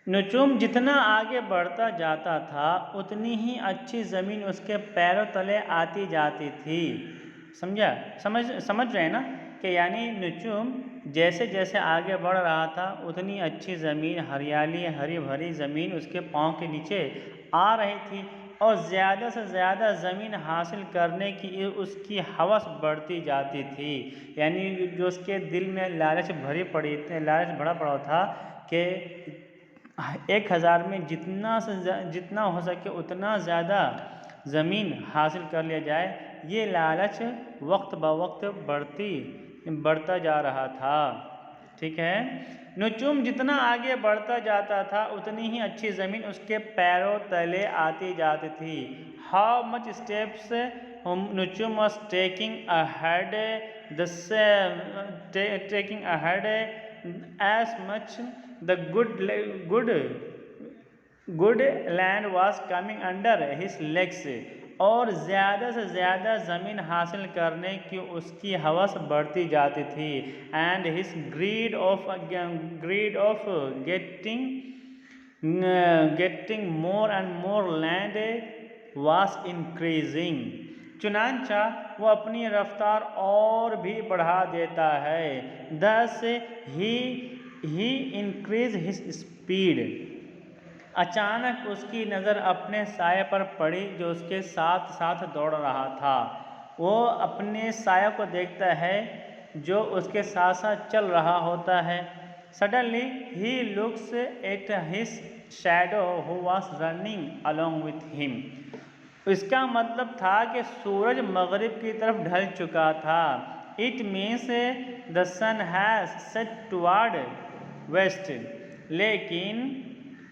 नुचुम जितना आगे बढ़ता जाता था उतनी ही अच्छी ज़मीन उसके पैरों तले आती जाती थी। समझा? समझ रहे हैं ना कि यानी नुचुम जैसे जैसे आगे बढ़ रहा था उतनी अच्छी ज़मीन, हरियाली, हरी भरी ज़मीन उसके पाँव के नीचे आ रही थी और ज़्यादा से ज़्यादा ज़मीन हासिल करने की उसकी हवस बढ़ती जाती थी। यानी जो उसके दिल में लालच भरा पड़ा था कि 1000 में जितना हो सके उतना ज़्यादा ज़मीन हासिल कर लिया जाए, ये लालच वक्त ब वक्त बढ़ता जा रहा था। ठीक है। नुचुम जितना आगे बढ़ता जाता था उतनी ही अच्छी ज़मीन उसके पैरों तले आती जाती थी। How much steps Nuchum was taking ahead as much the good land was coming under his legs. और ज़्यादा से ज़्यादा ज़मीन हासिल करने की उसकी हवस बढ़ती जाती थी। And his greed of getting more and more land was increasing. चुनांचा वो अपनी रफ्तार और भी बढ़ा देता है। दस ही इंक्रीज हिज स्पीड। अचानक उसकी नज़र अपने साये पर पड़ी जो उसके साथ साथ दौड़ रहा था। वो अपने साये को देखता है जो उसके साथ साथ चल रहा होता है। Suddenly he looks at his shadow who was running along with him. इसका मतलब था कि सूरज मगरिब की तरफ ढल चुका था। It means the sun has set toward west. लेकिन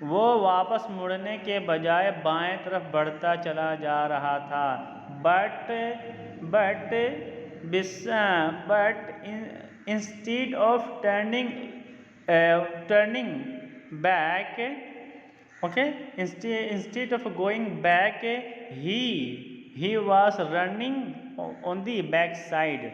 वो वापस मुड़ने के बजाय बाएं तरफ बढ़ता चला जा रहा था। But instead of turning back, okay, instead of going back, he was running on the back side.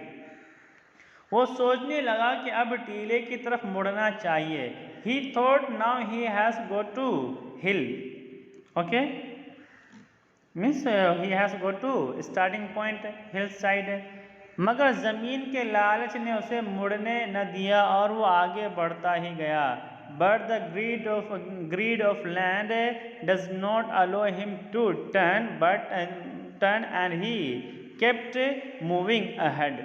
वो सोचने लगा कि अब टीले की तरफ मुड़ना चाहिए। He thought now he has got to hill, okay, means he has got to starting point hillside. मगर ज़मीन के लालच ने उसे मुड़ने न दिया और वो आगे बढ़ता ही गया। But the greed of land does not allow him to turn and he kept moving ahead.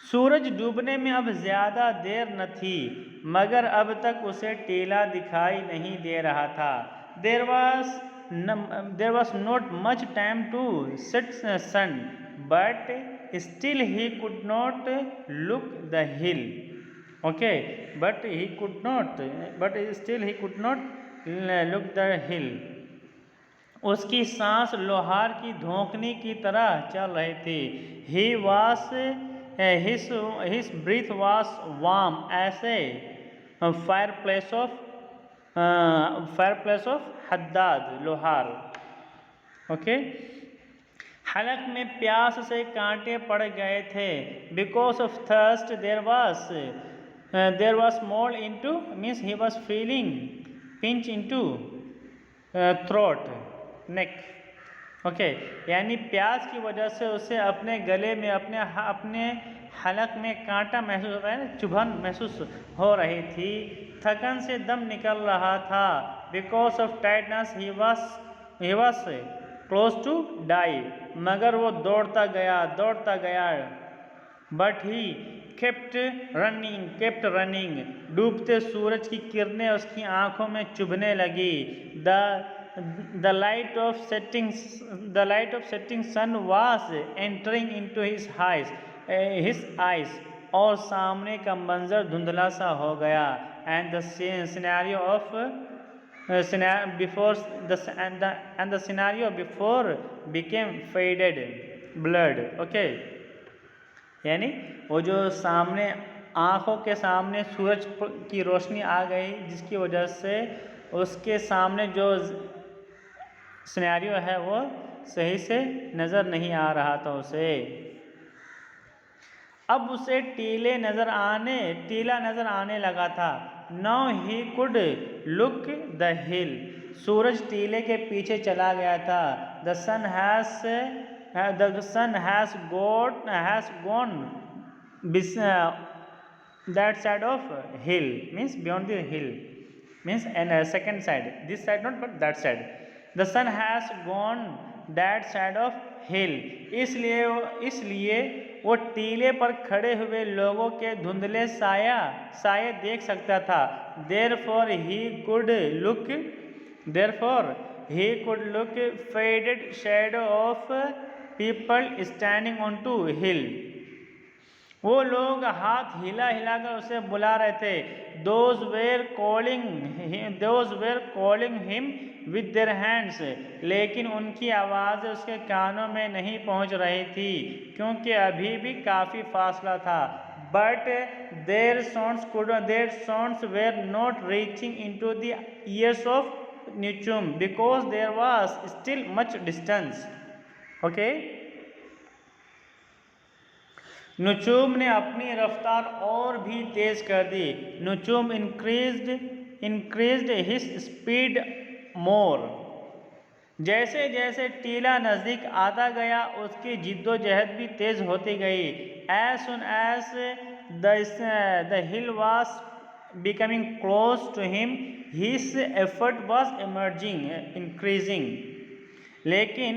सूरज डूबने में अब ज़्यादा देर न थी मगर अब तक उसे टीला दिखाई नहीं दे रहा था। There was not much time to set sun, but still he could not look the hill. Okay, but still he could not look the hill. उसकी सांस लोहार की धोंकनी की तरह चल रही थी। His breath was warm as a fireplace of Haddad लोहार। ओके। हलक में प्यास से कांटे पड़ गए थे। Because of thirst there was mold into, means he was feeling pinch into throat, neck. Okay, यानी प्यास की वजह से उसे अपने गले में अपने हलक में कांटा महसूस हो रहा है, चुभन महसूस हो रही थी। थकन से दम निकल रहा था। Because of tightness he was close to die. मगर वो दौड़ता गया। But he kept running. डूबते सूरज की किरणें उसकी आंखों में चुभने लगी। The light of setting sun was entering into his eyes, और सामने का मंजर धुंधला सा हो गया। And the scenario before became faded blurred. Okay, यानी वो जो सामने आँखों के सामने सूरज की रोशनी आ गई जिसकी वजह से उसके सामने जो सिनेरियो है वो सही से नज़र नहीं आ रहा था उसे। अब उसे टीला नजर आने लगा था। Now he could look the hill, सूरज टीले के पीछे चला गया था। The sun has gone that side of hill, means beyond the hill, means and second side, this side not but that side. The sun has gone that side of hill, इसलिए वो टीले पर खड़े हुए लोगों के धुंधले साये देख सकता था। therefore he could look faded shadow of people standing on to hill. वो लोग हाथ हिला कर उसे बुला रहे थे। Those were calling him with their hands, लेकिन उनकी आवाज़ें उसके कानों में नहीं पहुंच रही थी क्योंकि अभी भी काफ़ी फासला था। But their sounds were not reaching into the ears of Nuchum because there was still much distance. Okay? नुचुम ने अपनी रफ्तार और भी तेज कर दी। नुचुम increased his speed more. जैसे जैसे टीला नज़दीक आता गया उसकी जिद्दोजहद भी तेज होती गई। As soon as the hill was becoming close to him, his effort was increasing. लेकिन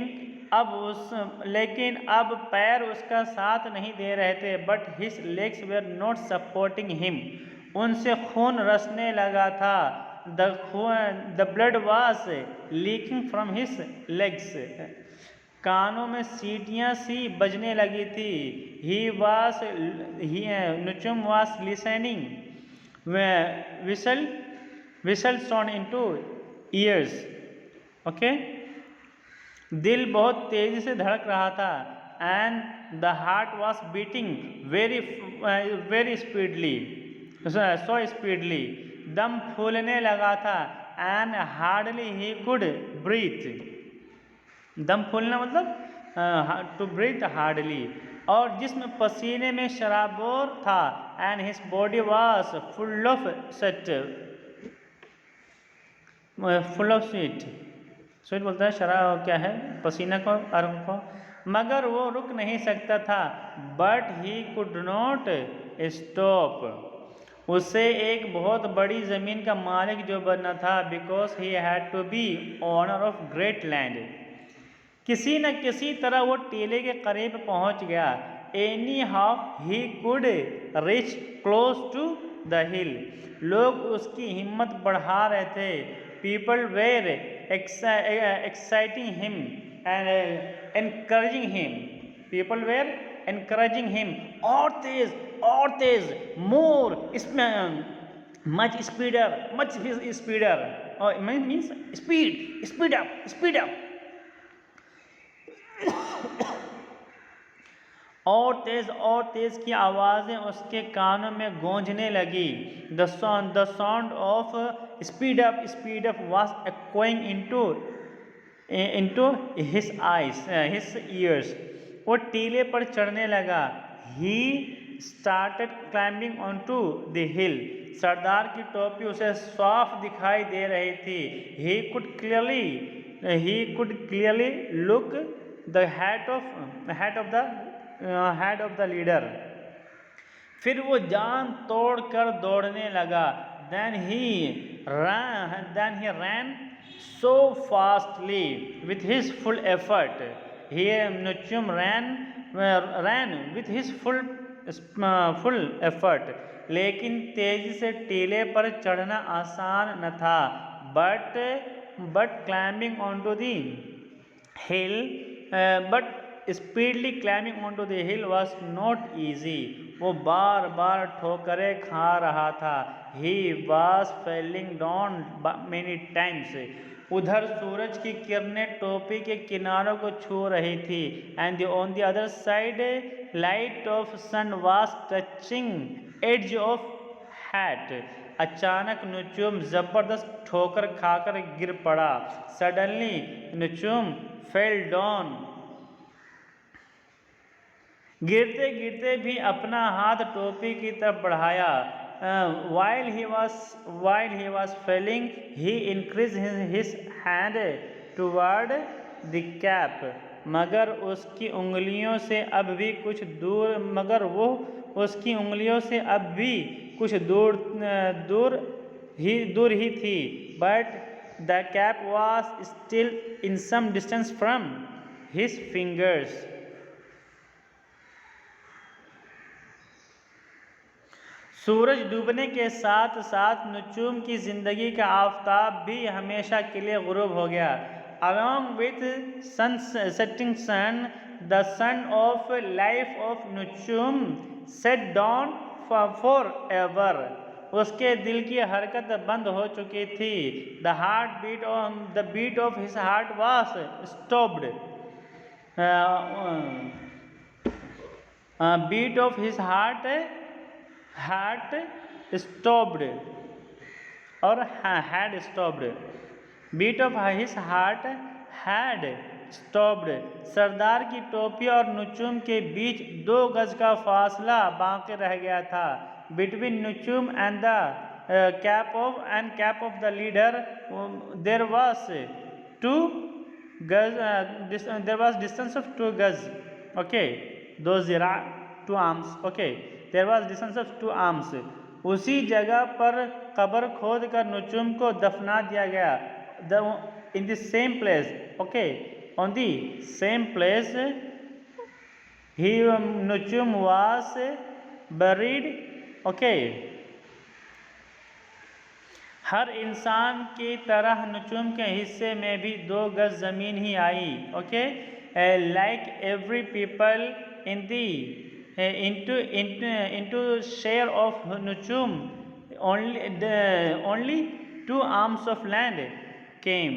अब पैर उसका साथ नहीं दे रहे थे। But his legs were not supporting him, उनसे खून रसने लगा था। The blood was leaking from his legs, कानों में सीटियाँ सी बजने लगी थी। Nuchum was listening whistle sound into ears. Okay, दिल बहुत तेजी से धड़क रहा था। And the heart was beating very speedly, so speedly, दम फूलने लगा था। And hardly he could breathe, दम फूलना मतलब टू ब्रीथ हार्डली, और जिस्म पसीने में शराबोर था। And his body was full of sweat, sweat बोलता है शराब क्या है, पसीना को अर्म को, मगर वो रुक नहीं सकता था। But he could not stop, उसे एक बहुत बड़ी ज़मीन का मालिक जो बनना था। Because he had to be owner of great land, किसी न किसी तरह वो टीले के करीब पहुंच गया। Anyhow he could reach close to the hill, लोग उसकी हिम्मत बढ़ा रहे थे। People were exciting him and encouraging him. People were encouraging him. और तेज, more, much speeder, or means speed up. और तेज की आवाज़ें उसके कानों में गूंजने लगी। The sound of speed up was echoing into his ears. वो टीले पर चढ़ने लगा। He started climbing onto the hill. सरदार की टोपी उसे साफ दिखाई दे रही थी। He could clearly look the head of the leader. फिर वो जान तोड़ कर दौड़ने लगा। Then he ran so fastly with his full effort. Nuchum ran with his full effort. लेकिन तेजी से टीले पर चढ़ना आसान न था। But climbing onto the hill, speedily climbing onto the hill was not easy. वो बार बार ठोकरें खा रहा था। He was falling down many times. उधर सूरज की किरणें टोपी के किनारों को छू रही थी। And on the other side, light of sun was touching edge of hat. अचानक नुचुम जबरदस्त ठोकर खाकर गिर पड़ा। Suddenly नुचुम fell down. गिरते गिरते भी अपना हाथ टोपी की तरफ बढ़ाया। while he was falling, he increased his hand toward the cap. मगर उसकी उंगलियों से अब भी कुछ दूर मगर वो उसकी उंगलियों से अब भी कुछ दूर ही थी। But the cap was still in some distance from his fingers. सूरज डूबने के साथ साथ नुचूम की जिंदगी का आफताब भी हमेशा के लिए गुरूब हो गया। Along with setting sun, the sun of life of Nuchum set down forever. उसके दिल की हरकत बंद हो चुकी थी। The beat of his heart was stopped. Beat of his heart stopped और had stopped. Beat of his heart had stopped. सरदार की टोपी और नुचुम के बीच 2 गज का फासला बाकी रह गया था। Between Nuchum and the cap of the leader there was 2 gaz. There was distance of 2 gaz. Okay, 2 zira 2 arms. Okay, there was distance of 2 arms. उसी जगह पर कब्र खोद कर नुचुम को दफना दिया गया। In the same place. Okay, on the same place Nuchum was buried. Okay, हर इंसान की तरह नुचुम के हिस्से में भी 2 गज जमीन ही आई। Okay, like every people in the into share of Nuchum, only 2 arms of land came.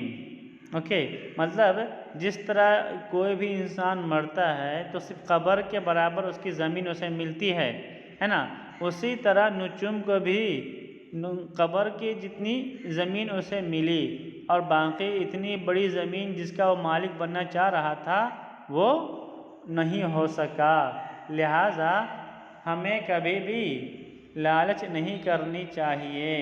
Okay, मतलब जिस तरह कोई भी इंसान मरता है तो सिर्फ कब्र के बराबर उसकी ज़मीन उसे मिलती है ना, उसी तरह नुचुम को भी कब्र की जितनी ज़मीन उसे मिली और बाकी इतनी बड़ी ज़मीन जिसका वो मालिक बनना चाह रहा था वो नहीं हो सका। लिहाजा हमें कभी भी लालच नहीं करनी चाहिए।